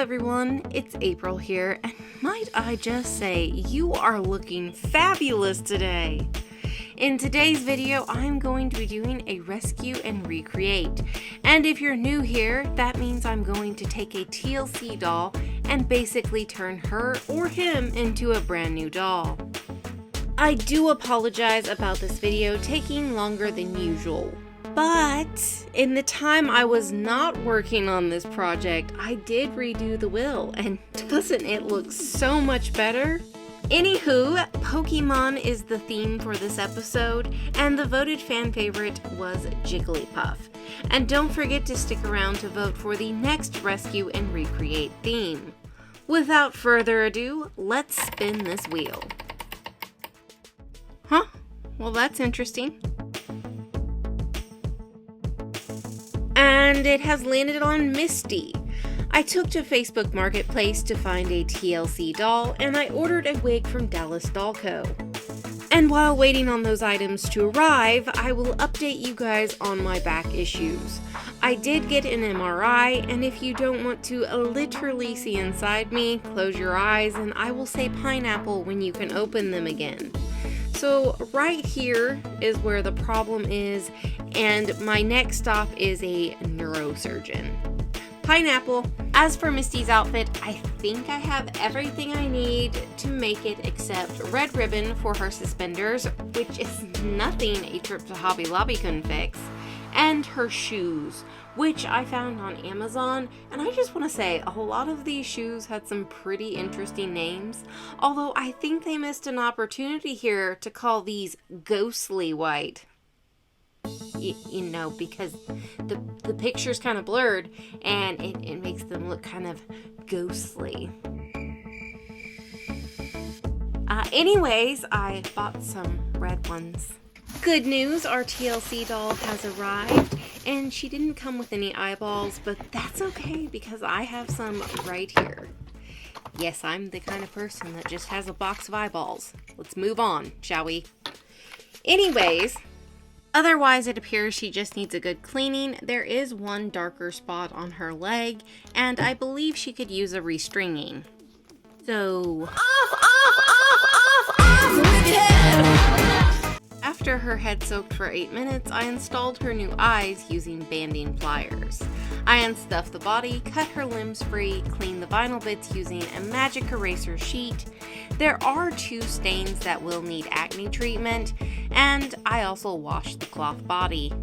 everyone, it's April here, and might I just say, you are looking fabulous today! In today's video, I'm going to be doing a rescue and recreate. And if you're new here, that means I'm going to take a TLC doll and basically turn her or him into a brand new doll. I do apologize about this video taking longer than usual. But in the time I was not working on this project, I did redo the wheel, and doesn't it look so much better? Anywho, Pokémon is the theme for this episode, and the voted fan favorite was Jigglypuff. And don't forget to stick around to vote for the next rescue and recreate theme. Without further ado, let's spin this wheel. Huh? Well, that's interesting. And it has landed on Misty. I took to Facebook Marketplace to find a TLC doll, and I ordered a wig from Dallas Doll Co. And while waiting on those items to arrive, I will update you guys on my back issues. I did get an MRI, and if you don't want to literally see inside me, close your eyes and I will say pineapple when you can open them again. So right here is where the problem is, and my next stop is a neurosurgeon. Pineapple. As for Misty's outfit, I think I have everything I need to make it except red ribbon for her suspenders, which is nothing a trip to Hobby Lobby couldn't fix, and her shoes, which I found on Amazon, and I just want to say a lot of these shoes had some pretty interesting names, although I think they missed an opportunity here to call these ghostly white. You know, because the picture's kind of blurred and it makes them look kind of ghostly. Anyways, I bought some red ones. Good news, our TLC doll has arrived, and she didn't come with any eyeballs, but that's okay because I have some right here. Yes, I'm the kind of person that just has a box of eyeballs. Let's move on, shall we? Anyways, otherwise it appears she just needs a good cleaning. There is one darker spot on her leg, and I believe she could use a restringing. So, off with your head! After her head soaked for 8 minutes, I installed her new eyes using banding pliers. I unstuffed the body, cut her limbs free, cleaned the vinyl bits using a magic eraser sheet. There are 2 stains that will need acne treatment, and I also washed the cloth body.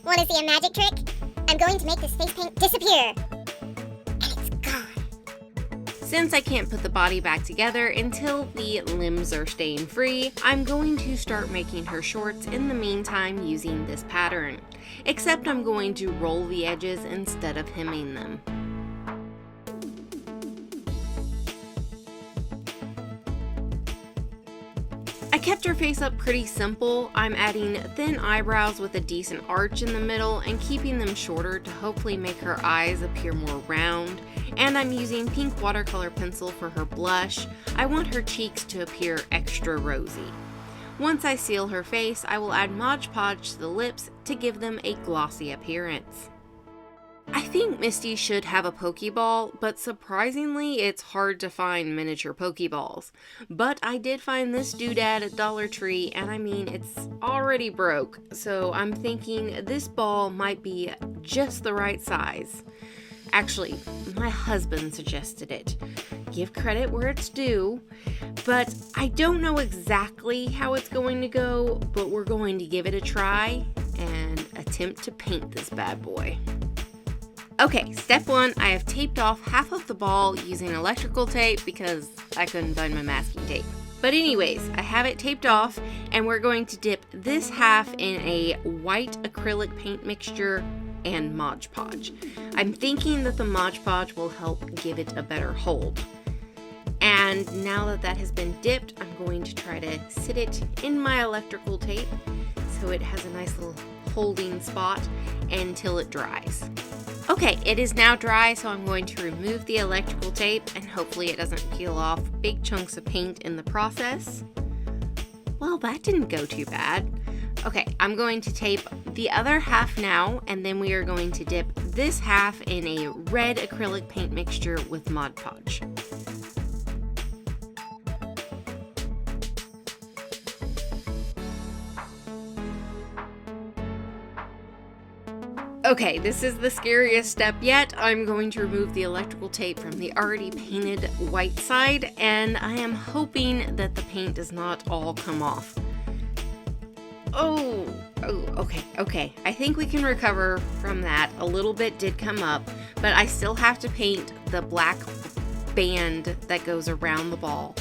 Want to see a magic trick? I'm going to make this face paint disappear. And it's gone. Since I can't put the body back together until the limbs are stain free, I'm going to start making her shorts in the meantime using this pattern. Except I'm going to roll the edges instead of hemming them. I kept her face up pretty simple. I'm adding thin eyebrows with a decent arch in the middle and keeping them shorter to hopefully make her eyes appear more round. And I'm using pink watercolor pencil for her blush. I want her cheeks to appear extra rosy. Once I seal her face, I will add Mod Podge to the lips to give them a glossy appearance. I think Misty should have a Pokeball, but surprisingly it's hard to find miniature Pokeballs. But I did find this doodad at Dollar Tree, and I mean, it's already broke, so I'm thinking this ball might be just the right size. Actually, my husband suggested it. Give credit where it's due, but I don't know exactly how it's going to go, but we're going to give it a try and attempt to paint this bad boy. Okay, step 1, I have taped off half of the ball using electrical tape because I couldn't find my masking tape. But anyways, I have it taped off, and we're going to dip this half in a white acrylic paint mixture and Mod Podge. I'm thinking that the Mod Podge will help give it a better hold. And now that that has been dipped, I'm going to try to sit it in my electrical tape so it has a nice little holding spot until it dries. Okay, it is now dry, so I'm going to remove the electrical tape and hopefully it doesn't peel off big chunks of paint in the process. Well, that didn't go too bad. Okay, I'm going to tape the other half now, and then we are going to dip this half in a red acrylic paint mixture with Mod Podge. Okay, this is the scariest step yet. I'm going to remove the electrical tape from the already painted white side, and I am hoping that the paint does not all come off. Oh, okay. I think we can recover from that. A little bit did come up, but I still have to paint the black band that goes around the ball,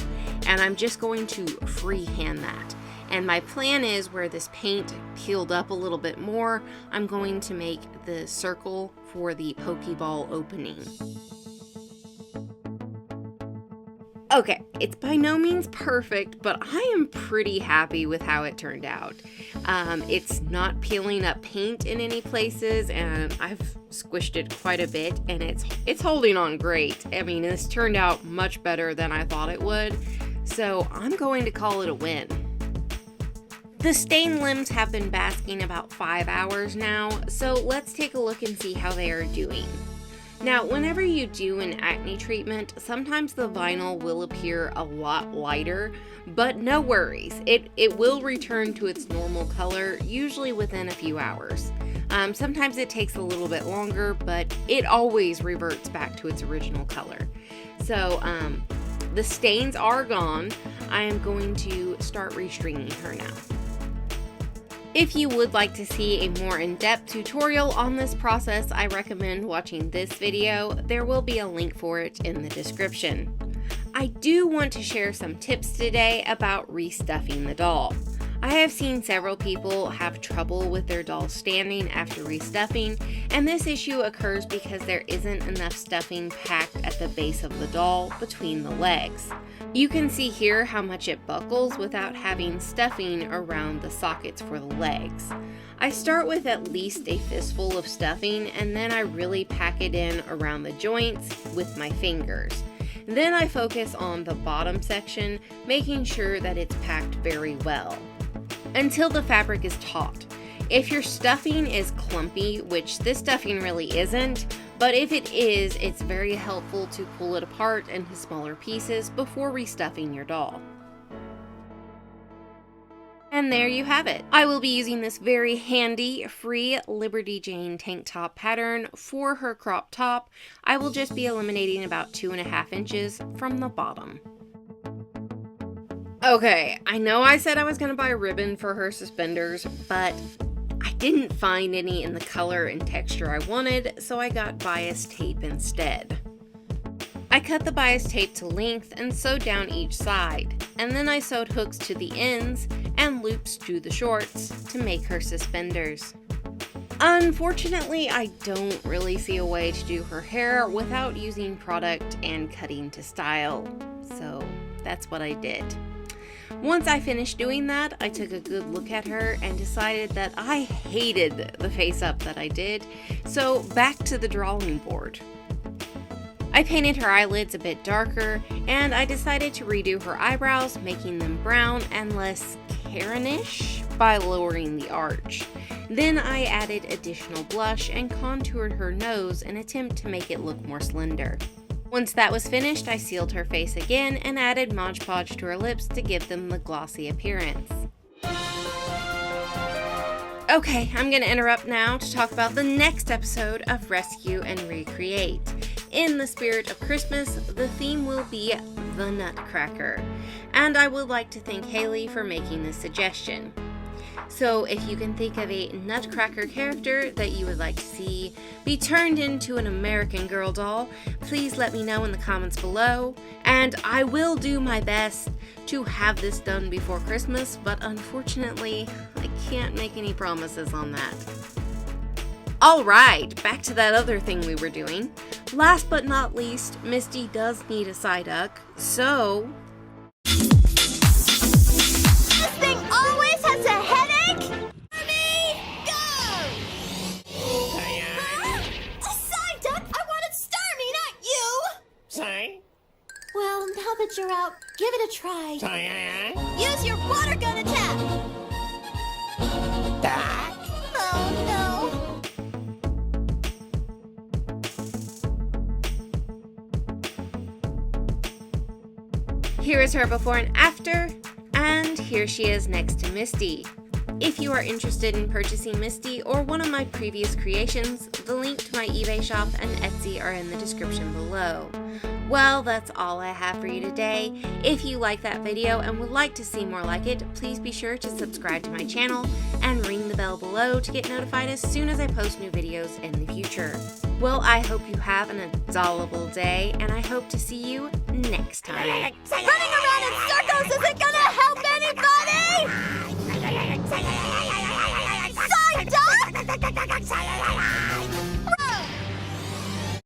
and I'm just going to freehand that. And my plan is, where this paint peeled up a little bit more, I'm going to make the circle for the Pokeball opening. Okay, it's by no means perfect, but I am pretty happy with how it turned out. It's not peeling up paint in any places, and I've squished it quite a bit, and it's holding on great. I mean, this turned out much better than I thought it would, so I'm going to call it a win. The stain limbs have been basking about 5 hours now, so let's take a look and see how they are doing. Now, whenever you do an acne treatment, sometimes the vinyl will appear a lot lighter, but no worries. It will return to its normal color, usually within a few hours. Sometimes it takes a little bit longer, but it always reverts back to its original color. So, the stains are gone. I am going to start restringing her now. If you would like to see a more in-depth tutorial on this process, I recommend watching this video. There will be a link for it in the description. I do want to share some tips today about restuffing the doll. I have seen several people have trouble with their doll standing after restuffing, and this issue occurs because there isn't enough stuffing packed at the base of the doll between the legs. You can see here how much it buckles without having stuffing around the sockets for the legs. I start with at least a fistful of stuffing, and then I really pack it in around the joints with my fingers. Then I focus on the bottom section, making sure that it's packed very well, until the fabric is taut. If your stuffing is clumpy, which this stuffing really isn't, but if it is, it's very helpful to pull it apart into smaller pieces before restuffing your doll. And there you have it. I will be using this very handy, free Liberty Jane tank top pattern for her crop top. I will just be eliminating about 2.5 inches from the bottom. Okay, I know I said I was going to buy a ribbon for her suspenders, but I didn't find any in the color and texture I wanted, so I got bias tape instead. I cut the bias tape to length and sewed down each side, and then I sewed hooks to the ends and loops to the shorts to make her suspenders. Unfortunately, I don't really see a way to do her hair without using product and cutting to style, so that's what I did. Once I finished doing that, I took a good look at her and decided that I hated the face up that I did, so back to the drawing board. I painted her eyelids a bit darker, and I decided to redo her eyebrows, making them brown and less Karen-ish by lowering the arch. Then I added additional blush and contoured her nose in an attempt to make it look more slender. Once that was finished, I sealed her face again and added Mod Podge to her lips to give them the glossy appearance. Okay, I'm going to interrupt now to talk about the next episode of Rescue and Recreate. In the spirit of Christmas, the theme will be the Nutcracker, and I would like to thank Haley for making this suggestion. So if you can think of a Nutcracker character that you would like to see be turned into an American Girl doll, please let me know in the comments below, and I will do my best to have this done before Christmas, but unfortunately, I can't make any promises on that. Alright, back to that other thing we were doing. Last but not least, Misty does need a Psyduck, so... This thing always has a headache? Army, go! Huh? A Psyduck? I wanted Starmie, not you! Sorry? Well, now that you're out, give it a try. Sorry? Use your water gun attack! Oh no! Here is her before and after, and here she is next to Misty. If you are interested in purchasing Misty or one of my previous creations, the link to my eBay shop and Etsy are in the description below. Well, that's all I have for you today. If you like that video and would like to see more like it, please be sure to subscribe to my channel and ring the bell below to get notified as soon as I post new videos in the future. Well, I hope you have an adorable day, and I hope to see you next time. Running around in circles isn't gonna help anybody! Side